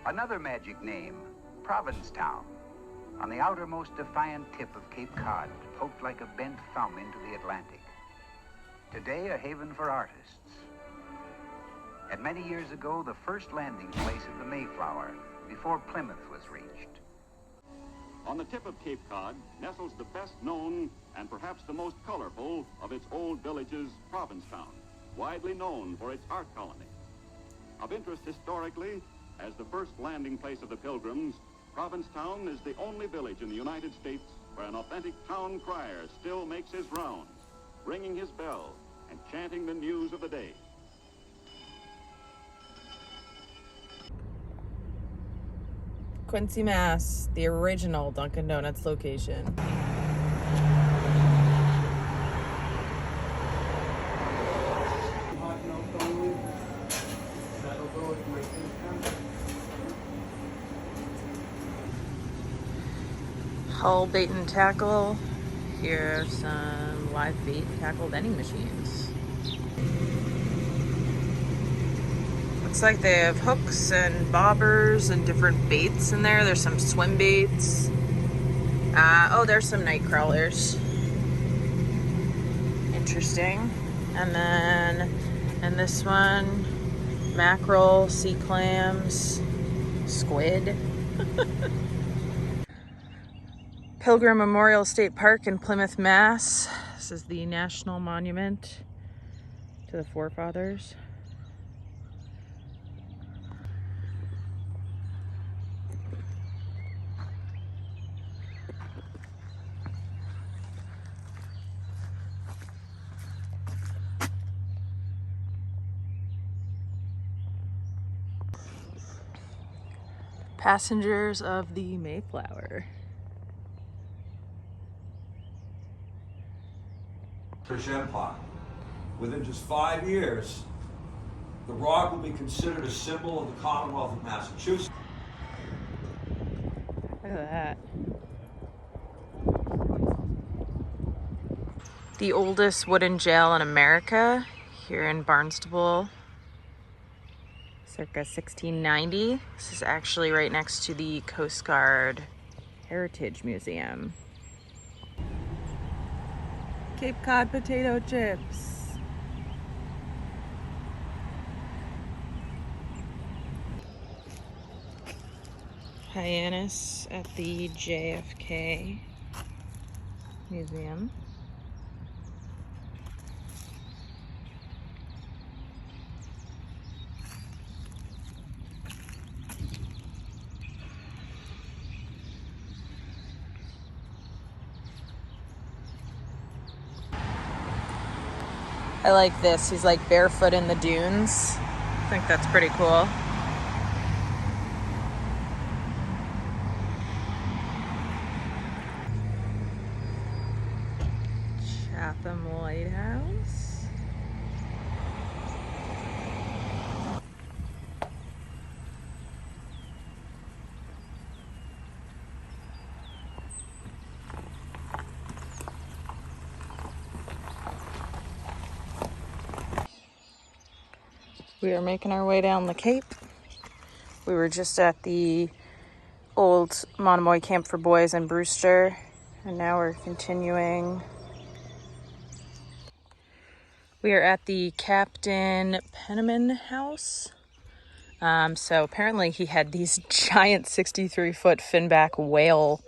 Another magic name, Provincetown, on the outermost defiant tip of Cape Cod, poked like a bent thumb into the Atlantic. Today, a haven for artists. And many years ago, the first landing place of the Mayflower, before Plymouth was reached. On the tip of Cape Cod nestles the best known and perhaps the most colorful of its old villages, Provincetown, widely known for its art colony. Of interest historically, as the first landing place of the Pilgrims, Provincetown is the only village in the United States where an authentic town crier still makes his rounds, ringing his bell and chanting the news of the day. Quincy, Mass, the original Dunkin' Donuts location. Hull bait and tackle. Here are some live bait tackle vending machines. Looks like they have hooks and bobbers and different baits in there. There's some swim baits. Oh, there's some night crawlers. Interesting. And then in this one, mackerel, sea clams, squid. Pilgrim Memorial State Park in Plymouth, Mass. This is the national monument to the forefathers. Passengers of the Mayflower. British Empire. Within just 5 years, the rock will be considered a symbol of the Commonwealth of Massachusetts. Look at that. The oldest wooden jail in America, here in Barnstable, circa 1690. This is actually right next to the Coast Guard Heritage Museum. Cape Cod potato chips. Hyannis at the JFK Museum. I like this. He's like barefoot in the dunes. I think that's pretty cool. Chatham Lighthouse. We are making our way down the Cape. We were just at the old Monomoy Camp for Boys in Brewster, and now we're continuing. We are at the Captain Penniman house. So apparently he had these giant 63-foot finback whale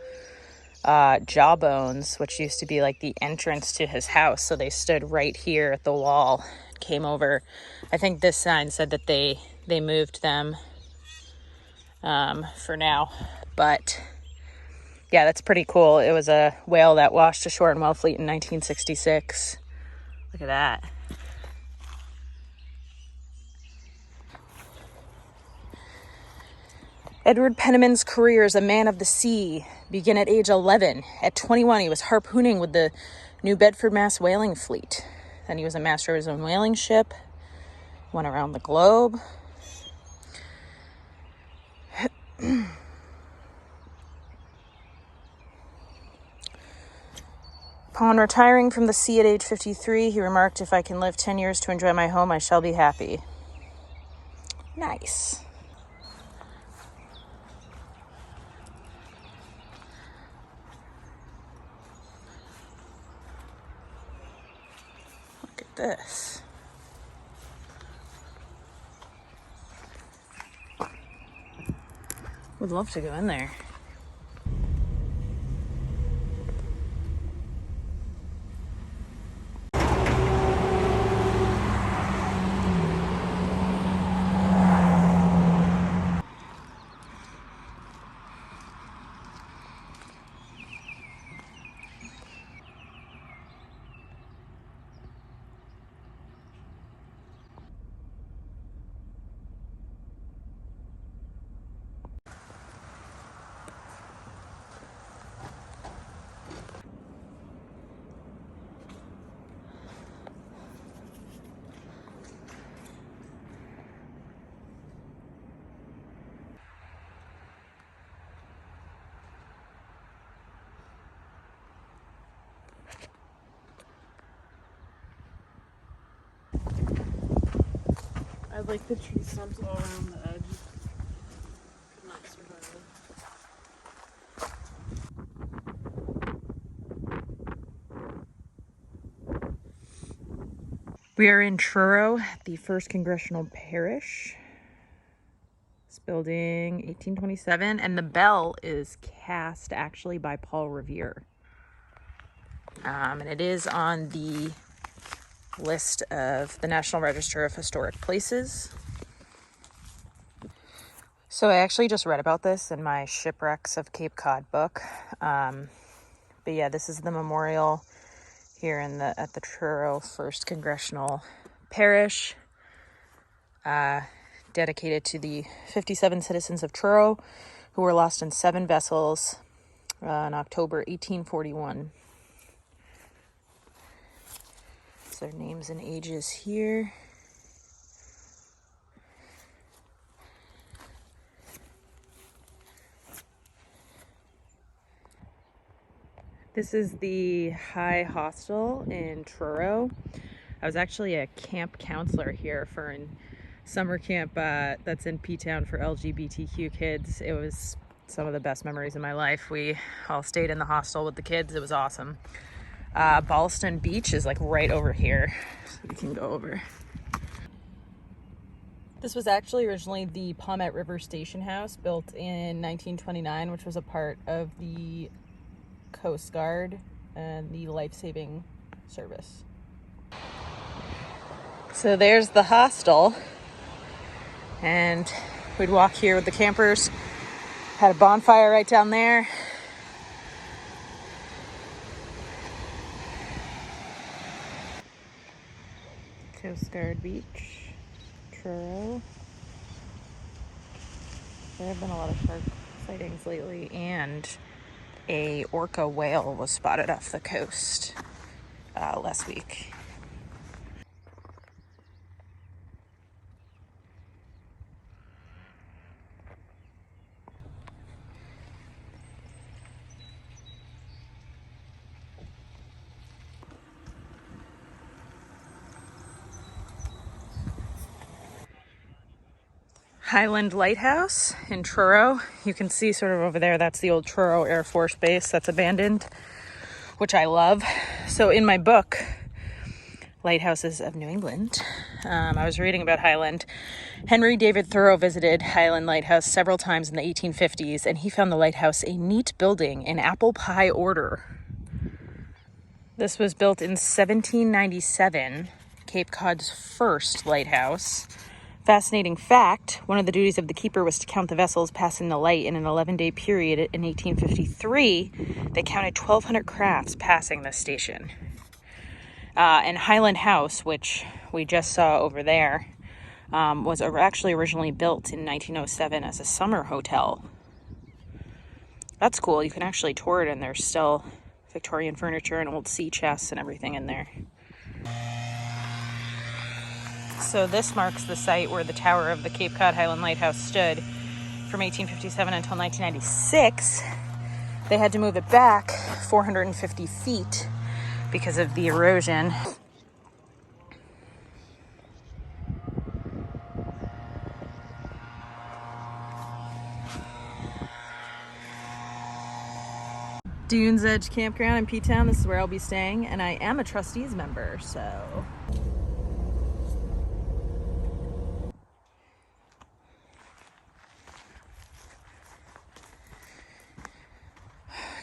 jawbones, which used to be like the entrance to his house. So they stood right here at the wall, came over. I think this sign said that they moved them for now, but yeah, that's pretty cool. It was a whale that washed ashore in Wellfleet in 1966. Look at that. Edward Penniman's career as a man of the sea began at age 11. At 21, he was harpooning with the New Bedford, Mass. Whaling Fleet. Then he was a master of his own whaling ship, went around the globe. Upon retiring from the sea at age 53, he remarked, "If I can live 10 years to enjoy my home, I shall be happy." Nice. this. Would love to go in there. I like the tree stumps all around the edge. Could not survive. We are in Truro, the 1st Congressional Parish. It's building 1827, and the bell is cast actually by Paul Revere. And it is on the list of the National Register of Historic Places. So I actually just read about this in my Shipwrecks of Cape Cod book. But yeah, this is the memorial here at the Truro 1st Congressional Parish, dedicated to the 57 citizens of Truro who were lost in 7 vessels in October 1841. So their names and ages here. This is the High Hostel in Truro. I was actually a camp counselor here for a summer camp that's in Ptown for LGBTQ kids. It was some of the best memories of my life. We all stayed in the hostel with the kids. It was awesome. Ballston Beach is like right over here, so we can go over. This was actually originally the Palmet River Station House, built in 1929, which was a part of the Coast Guard and the life-saving service. So there's the hostel, and we'd walk here with the campers. Had a bonfire right down there. Coast Guard Beach, Truro. There have been a lot of shark sightings lately, and a orca whale was spotted off the coast last week. Highland Lighthouse in Truro. You can see sort of over there, that's the old Truro Air Force Base that's abandoned, which I love. So in my book, Lighthouses of New England, I was reading about Highland. Henry David Thoreau visited Highland Lighthouse several times in the 1850s, and he found the lighthouse a neat building in apple pie order. This was built in 1797, Cape Cod's first lighthouse. Fascinating fact, one of the duties of the keeper was to count the vessels passing the light. In an 11-day period in 1853, they counted 1,200 crafts passing this station. And Highland House, which we just saw over there, was actually originally built in 1907 as a summer hotel. That's cool. You can actually tour it, and there's still Victorian furniture and old sea chests and everything in there. So this marks the site where the tower of the Cape Cod Highland Lighthouse stood from 1857 until 1996. They had to move it back 450 feet because of the erosion. Dunes Edge Campground in Ptown. This is where I'll be staying, and I am a trustees member, so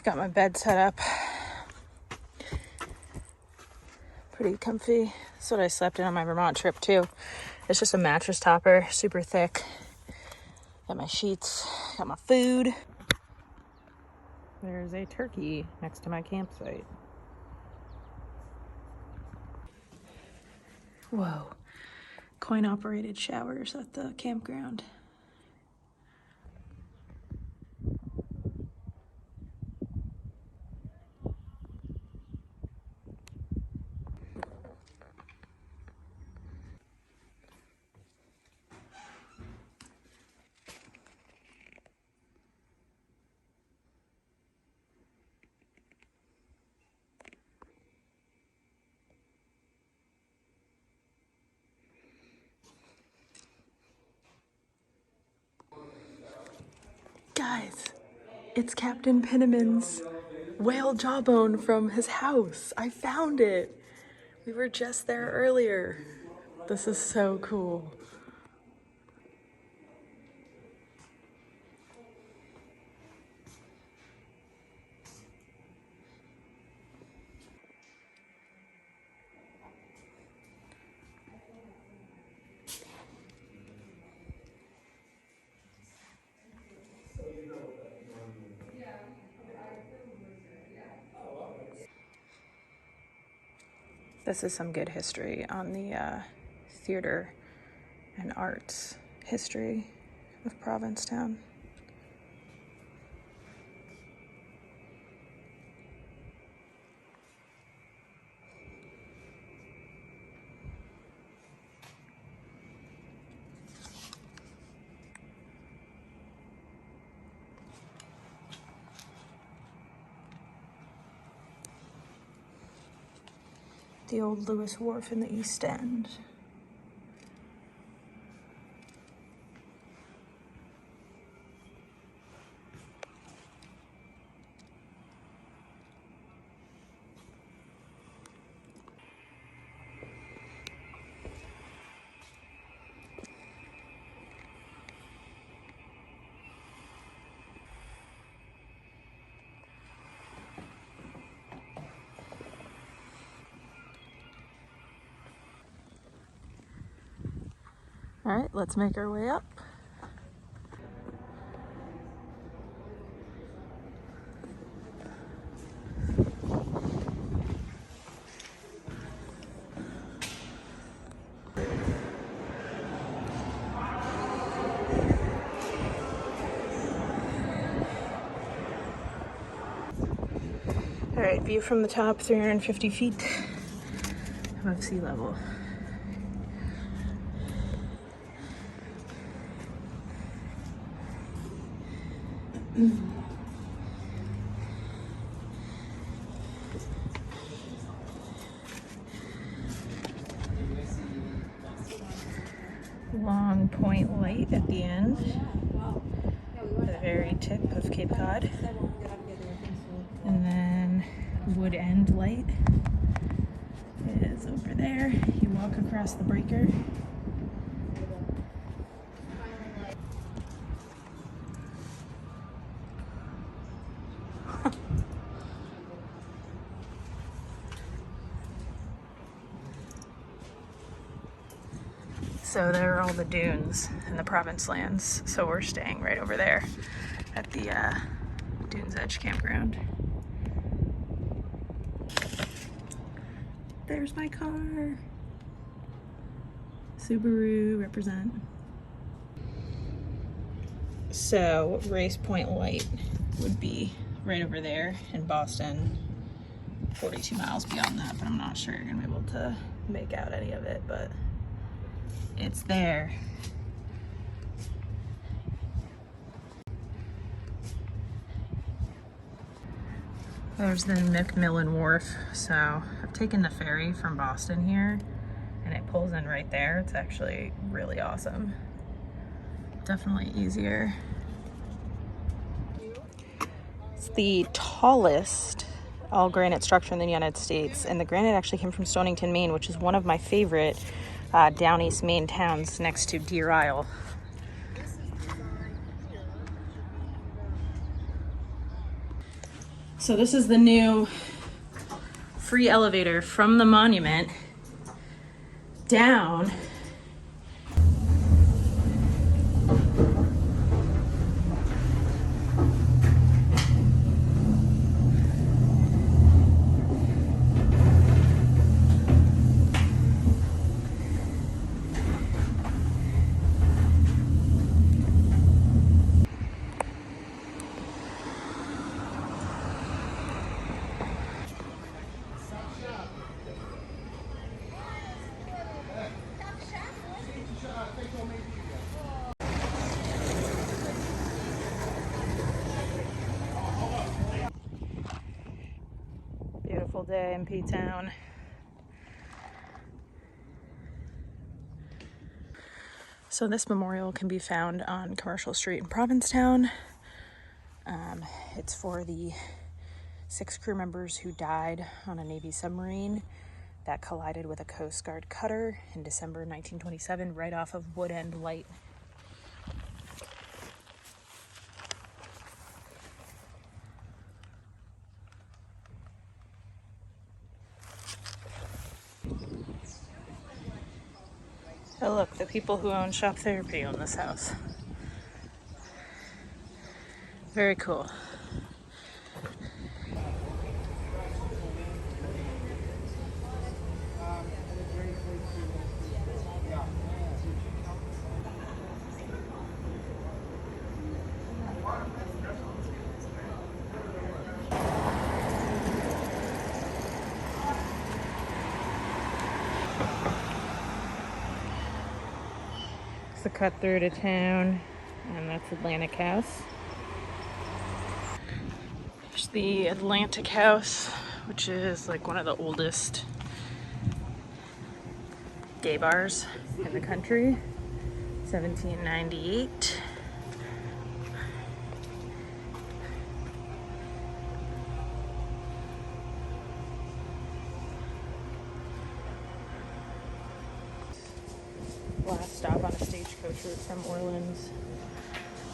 Got my bed set up. Pretty comfy. That's what I slept in on my Vermont trip too. It's just a mattress topper, super thick. Got my sheets, got my food. There's a turkey next to my campsite. Whoa. Coin-operated showers at the campground. Guys, it's Captain Pinnaman's whale jawbone from his house. I found it. We were just there earlier. This is so cool. This is some good history on the theater and arts history of Provincetown. The old Lewis Wharf in the East End. All right, let's make our way up. All right, view from the top, 350 feet above sea level. Long Point Light at the end, the very tip of Cape Cod, and then Wood End Light is over there. You walk across the breaker. So there are all the dunes in the province lands. So we're staying right over there at the Dunes Edge campground. There's my car. Subaru represent. So Race Point Light would be right over there in Boston, 42 miles beyond that, but I'm not sure you're gonna be able to make out any of it, but it's there. There's the McMillan Wharf. So I've taken the ferry from Boston here and it pulls in right there. It's actually really awesome. Definitely easier. It's the tallest all granite structure in the United States, and the granite actually came from Stonington, Maine, which is one of my favorite down east Maine towns next to Deer Isle. So this is the new free elevator from the monument down. Beautiful day in Ptown. So this memorial can be found on Commercial Street in Provincetown. It's for the 6 crew members who died on a Navy submarine that collided with a Coast Guard cutter in December 1927 right off of Wood End Light. Oh look, the people who own Shop Therapy own this house. Very cool. It's a cut through to town, and that's Atlantic House. There's the Atlantic House, which is like one of the oldest gay bars in the country. 1798. Last stop on a stagecoach route from Orleans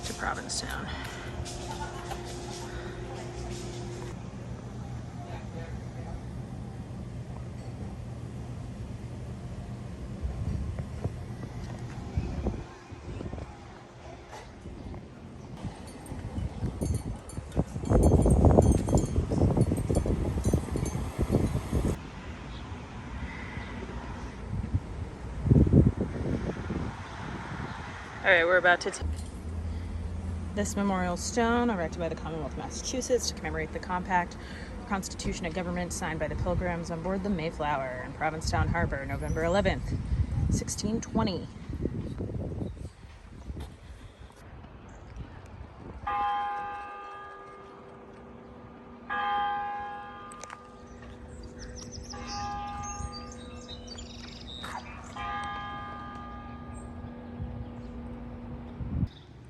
to Provincetown. Alright, we're about to this memorial stone, erected by the Commonwealth of Massachusetts to commemorate the Compact Constitution of Government signed by the Pilgrims on board the Mayflower in Provincetown Harbor, November 11th, 1620.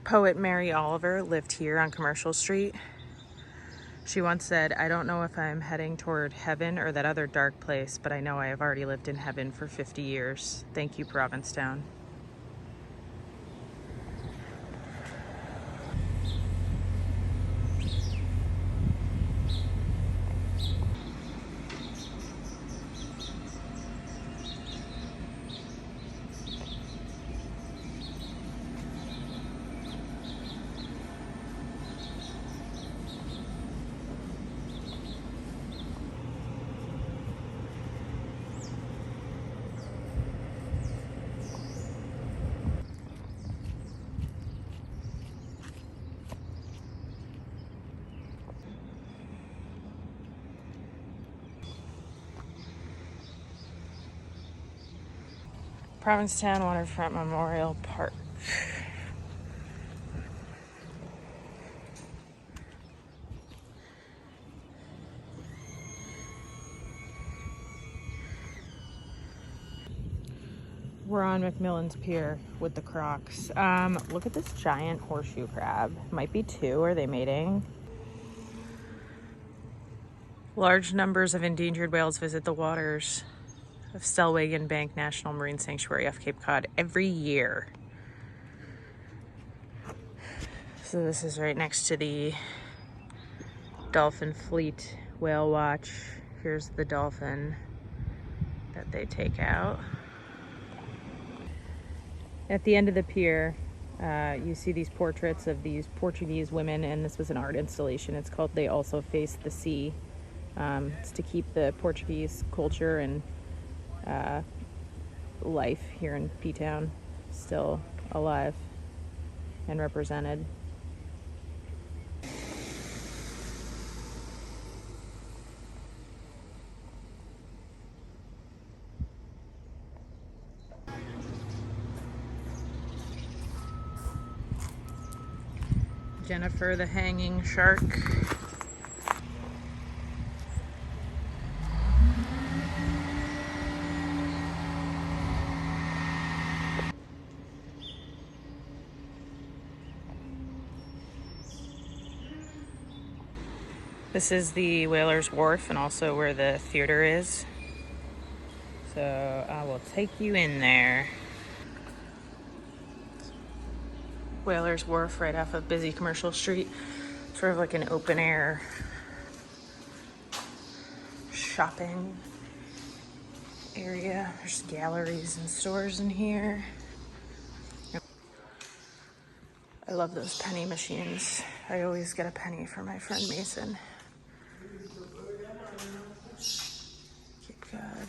Poet Mary Oliver lived here on Commercial Street. She once said, "I don't know if I'm heading toward heaven or that other dark place, but I know I have already lived in heaven for 50 years. Thank you, Provincetown." Provincetown Waterfront Memorial Park. We're on McMillan's Pier with the Crocs. Look at this giant horseshoe crab. Might be 2. Are they mating? Large numbers of endangered whales visit the waters of Stellwagen Bank National Marine Sanctuary off Cape Cod every year. So this is right next to the dolphin fleet whale watch. Here's the dolphin that they take out. At the end of the pier, you see these portraits of these Portuguese women, and this was an art installation. It's called They Also Face the Sea. It's to keep the Portuguese culture and life here in Ptown still alive and represented. Jennifer the hanging shark. This is the Whalers Wharf and also where the theater is. So I will take you in there. Whalers Wharf right off of busy commercial street. Sort of like an open air shopping area. There's galleries and stores in here. I love those penny machines. I always get a penny for my friend Mason. Cape Cod.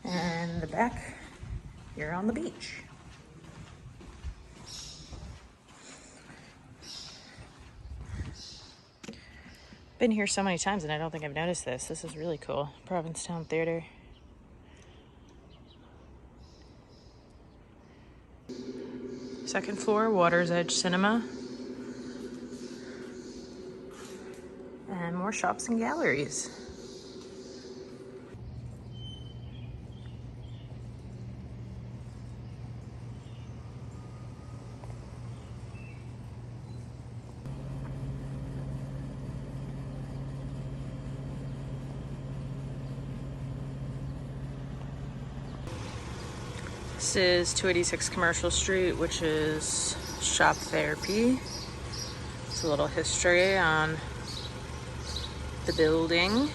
And in the back, you're on the beach. Been here so many times and I don't think I've noticed this. This is really cool. Provincetown Theater. Second floor, Water's Edge Cinema. And more shops and galleries. This is 286 Commercial Street, which is Shop Therapy. It's a little history on the building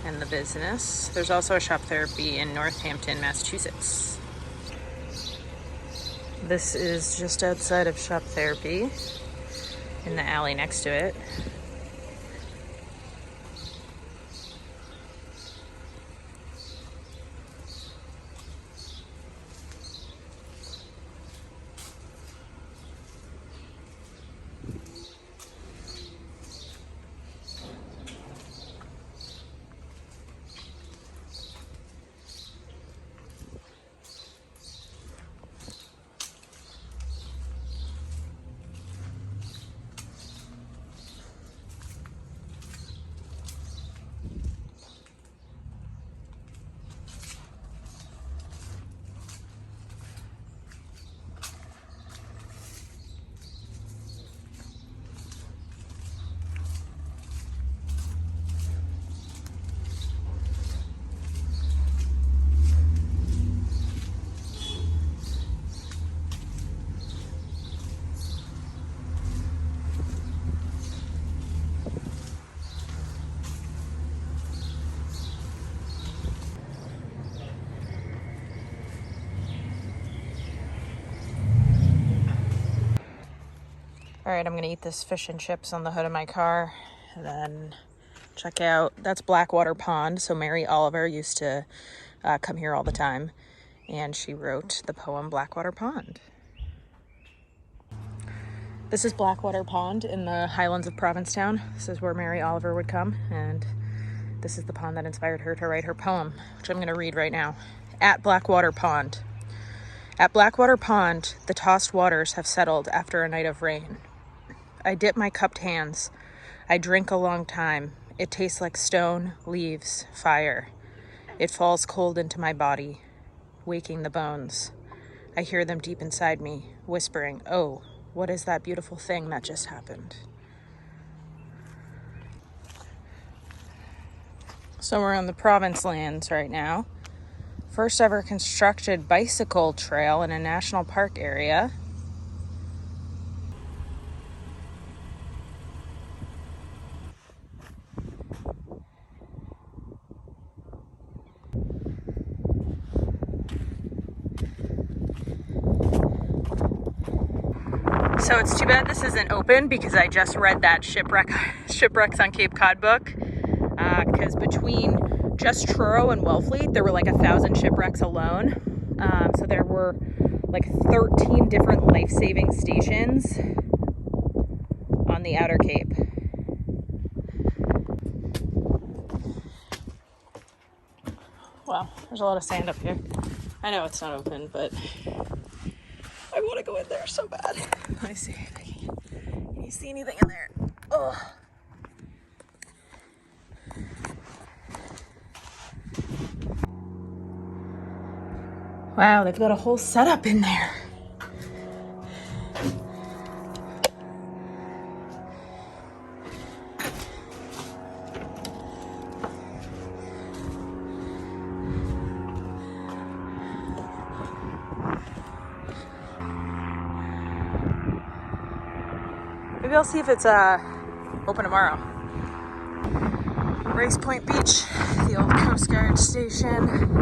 and the business. There's also a Shop Therapy in Northampton, Massachusetts. This is just outside of Shop Therapy in the alley next to it. All right, I'm gonna eat this fish and chips on the hood of my car and then check out, that's Blackwater Pond. So Mary Oliver used to come here all the time and she wrote the poem Blackwater Pond. This is Blackwater Pond in the Highlands of Provincetown. This is where Mary Oliver would come, and this is the pond that inspired her to write her poem, which I'm gonna read right now. At Blackwater Pond. At Blackwater Pond, the tossed waters have settled after a night of rain. I dip my cupped hands. I drink a long time. It tastes like stone, leaves, fire. It falls cold into my body, waking the bones. I hear them deep inside me, whispering, "Oh, what is that beautiful thing that just happened?" So we're on the province lands right now. First ever constructed bicycle trail in a national park area. So it's too bad this isn't open because I just read that Shipwrecks on Cape Cod book. Because between just Truro and Wellfleet, there were like 1,000 shipwrecks alone. So there were like 13 different life-saving stations on the outer Cape. Wow, there's a lot of sand up here. I know it's not open, but I want to go in there so bad. Let me see if I can you see anything in there? Oh. Wow, they've got a whole setup in there. Maybe I'll see if it's open tomorrow. Race Point Beach, the old Coast Guard station.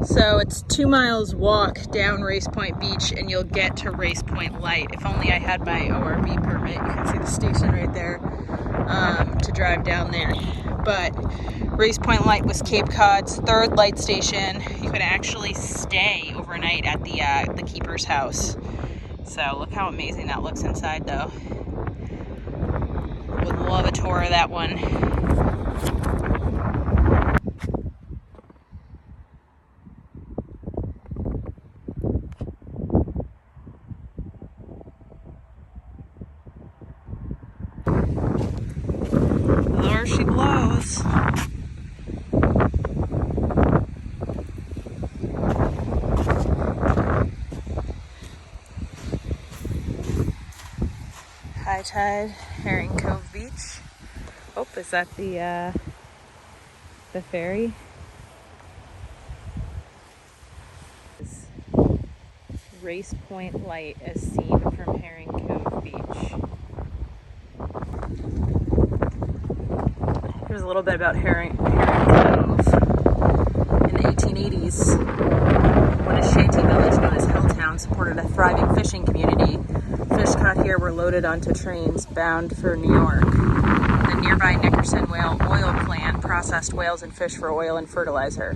So it's 2 miles walk down Race Point Beach and you'll get to Race Point Light. If only I had my ORV permit. You can see the station right there to drive down there. But Race Point Light was Cape Cod's third light station. You could actually stay overnight at the keeper's house. So look how amazing that looks inside though. Would love a tour of that one. There she blows. High tide, Herring Cove Beach. Oh, is that the ferry? Race Point Light as seen from Herring Cove Beach. Here's a little bit about Herring Cove. In the 1880s, when a shanty village known as Hilltown supported a thriving fishing community, fish caught here were loaded onto trains bound for New York. The nearby Nickerson Whale Oil Plant processed whales and fish for oil and fertilizer.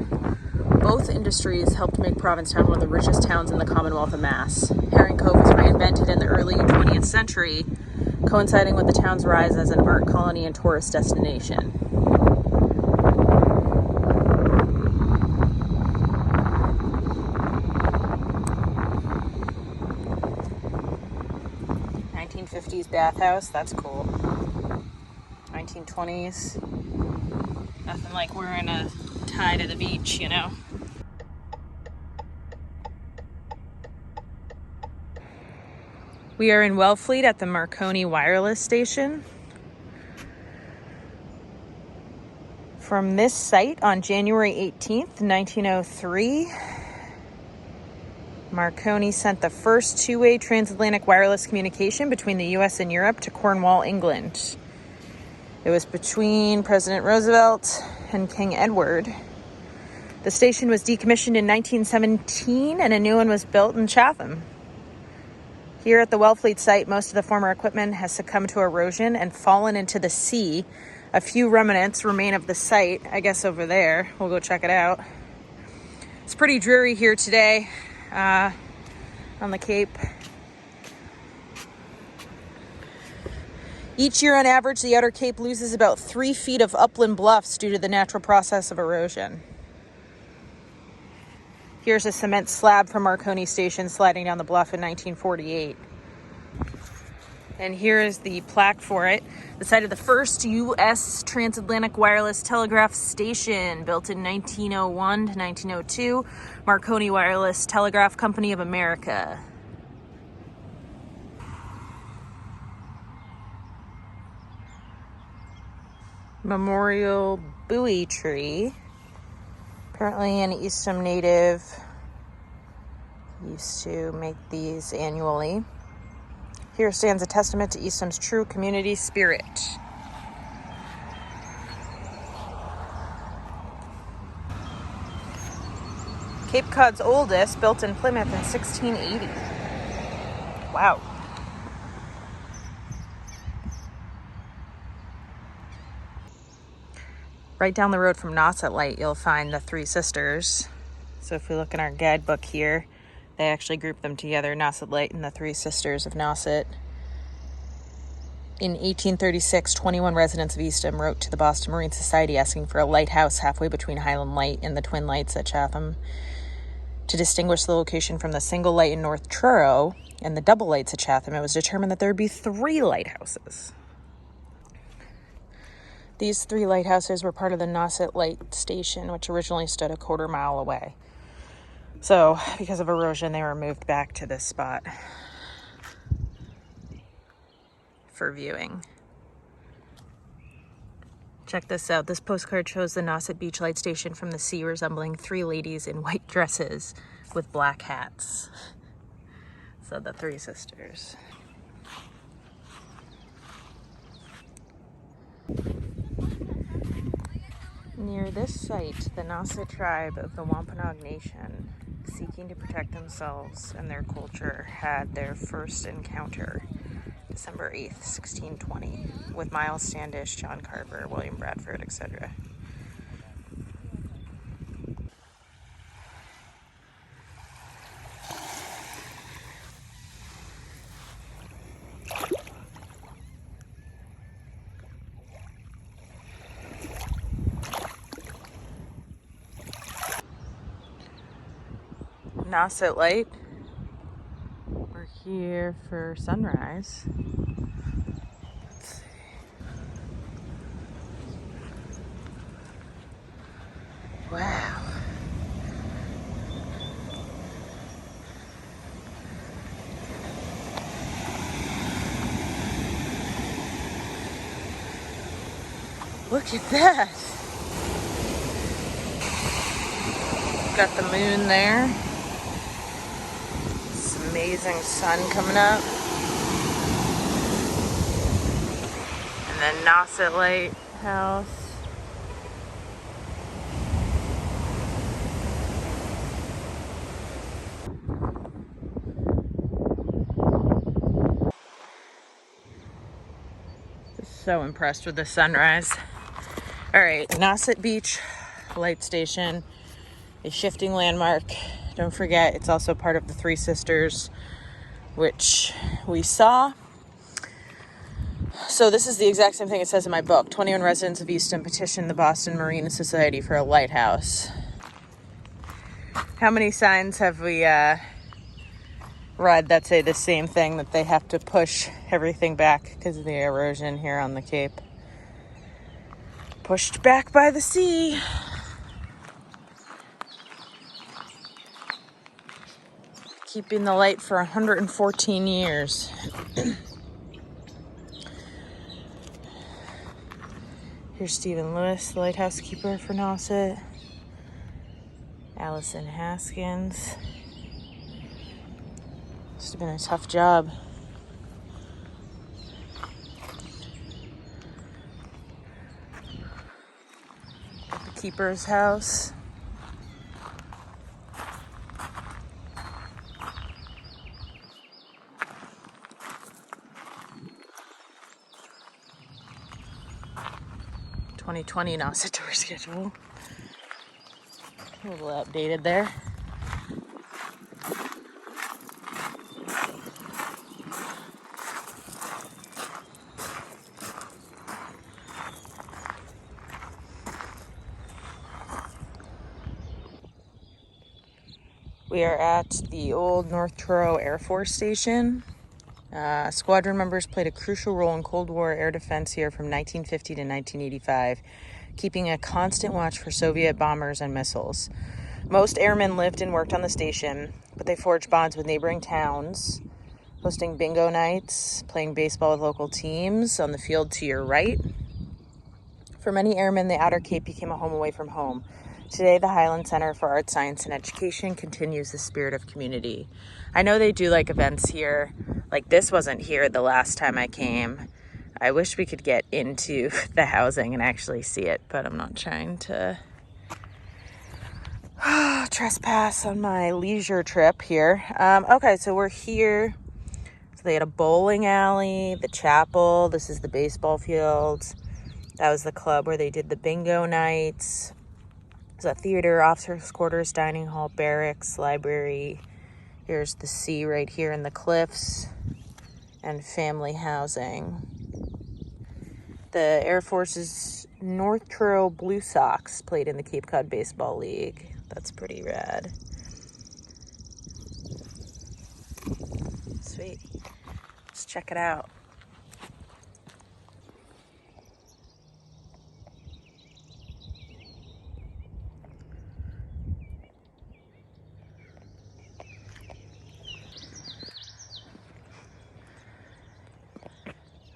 Both industries helped make Provincetown one of the richest towns in the Commonwealth of Mass. Herring Cove was reinvented in the early 20th century, coinciding with the town's rise as an art colony and tourist destination. '50s bathhouse, that's cool. 1920s. Nothing like wearing a tie to the beach, you know? We are in Wellfleet at the Marconi wireless station. From this site on January 18th, 1903, Marconi sent the first two-way transatlantic wireless communication between the US and Europe to Cornwall, England. It was between President Roosevelt and King Edward. The station was decommissioned in 1917 and a new one was built in Chatham. Here at the Wellfleet site, most of the former equipment has succumbed to erosion and fallen into the sea. A few remnants remain of the site, I guess over there. We'll go check it out. It's pretty dreary here today on the Cape. Each year on average, the Outer Cape loses about 3 feet of upland bluffs due to the natural process of erosion. Here's a cement slab from Marconi Station sliding down the bluff in 1948. And here is the plaque for it. The site of the first U.S. transatlantic wireless telegraph station, built in 1901 to 1902, Marconi Wireless Telegraph Company of America. memorial buoy tree. Apparently an Eastham native used to make these annually. Here stands a testament to Eastham's true community spirit. Cape Cod's oldest, built in Plymouth in 1680. Wow. Right down the road from Nauset Light, you'll find the Three Sisters. So if we look in our guidebook here, they actually group them together, Nauset Light and the Three Sisters of Nauset. In 1836, 21 residents of Eastham wrote to the Boston Marine Society asking for a lighthouse halfway between Highland Light and the Twin Lights at Chatham to distinguish the location from the single light in North Truro and the double lights at Chatham. It was determined that there would be 3 lighthouses. These 3 lighthouses were part of the Nauset Light Station, which originally stood a quarter mile away. So, because of erosion, they were moved back to this spot for viewing. Check this out. This postcard shows the Nauset Beach Light Station from the sea, resembling 3 ladies in white dresses with black hats. So the Three Sisters. Near this site, the Nauset tribe of the Wampanoag Nation, seeking to protect themselves and their culture, had their first encounter, December 8th, 1620, with Miles Standish, John Carver, William Bradford, etc. Nauset Light. We're here for sunrise. Let's see. Wow. Look at that. Got the moon there. Amazing sun coming up. And then Nauset Lighthouse. So impressed with the sunrise. All right, Nauset Beach Light Station, a shifting landmark. Don't forget, it's also part of the Three Sisters, which we saw. So this is the exact same thing it says in my book. 21 residents of Eastham petitioned the Boston Marine Society for a lighthouse. How many signs have we read that say the same thing, that they have to push everything back because of the erosion here on the Cape? Pushed back by the sea. Keeping the light for 114 years. Here's Stephen Lewis, the lighthouse keeper for Nauset. Allison Haskins. Must have been a tough job. At the keeper's house. '20 Nauset tour schedule. A little outdated there. We are at the old North Truro Air Force Station. Squadron members played a crucial role in Cold War air defense here from 1950 to 1985, keeping a constant watch for Soviet bombers and missiles. Most airmen lived and worked on the station, but they forged bonds with neighboring towns, hosting bingo nights, playing baseball with local teams on the field to your right. For many airmen, the Outer Cape became a home away from home. Today, the Highland Center for Art, Science, and Education continues the spirit of community. I know they do like events here. Like this wasn't here the last time I came. I wish we could get into the housing and actually see it, but I'm not trying to trespass on my leisure trip here. Okay, so we're here. So they had a bowling alley, the chapel. This is the baseball fields. That was the club where they did the bingo nights. There's a theater, officers' quarters, dining hall, barracks, library. Here's the sea right here in the cliffs, and family housing. The Air Force's North Truro Blue Sox played in the Cape Cod Baseball League. That's pretty rad. Sweet. Let's check it out.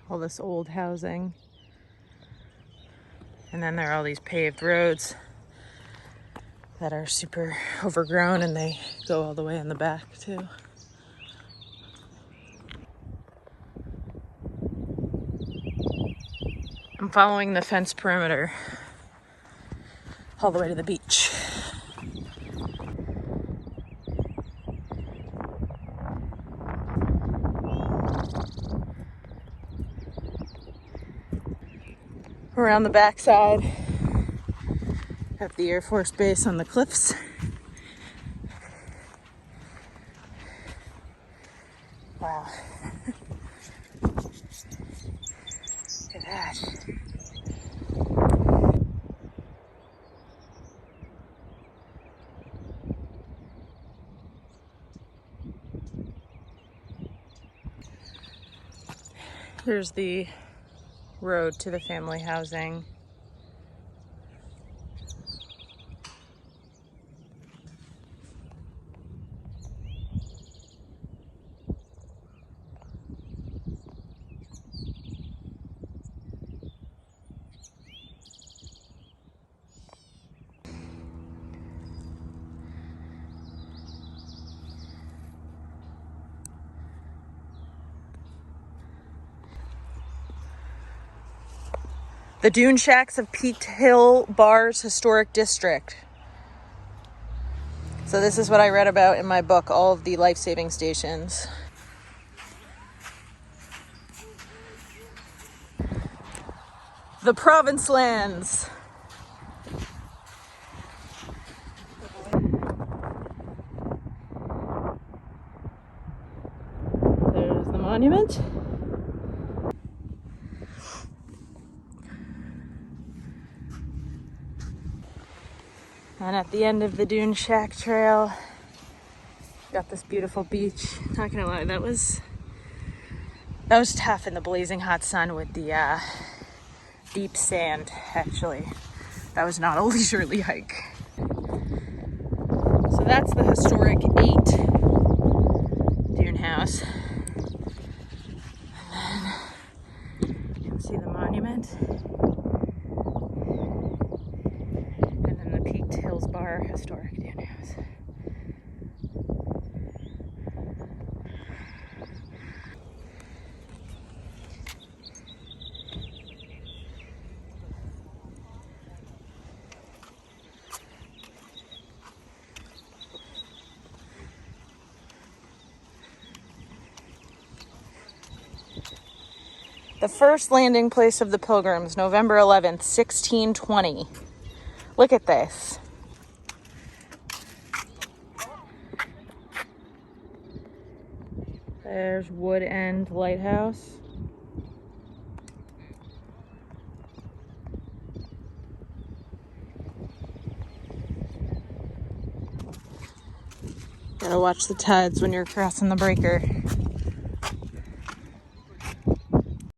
All this old housing. And then there are all these paved roads that are super overgrown, and they go all the way in the back too. I'm following the fence perimeter all the way to the beach. Around the backside of the Air Force Base on the cliffs. Wow. Look at that. Here's the road to the family housing. The Dune Shacks of Peaked Hill Bars Historic District. So this is what I read about in my book, all of the life-saving stations. The Province Lands. There's the monument. And at the end of the Dune Shack Trail, got this beautiful beach. Not gonna lie, that was tough in the blazing hot sun with the deep sand, actually. That was not a leisurely hike. So that's the historic 8 Dune House. And then you can see the monument. Hills Bar Historic Dune House. The first landing place of the Pilgrims, November 11th, 1620. Look at this. There's Wood End Lighthouse. Gotta watch the tides when you're crossing the breaker.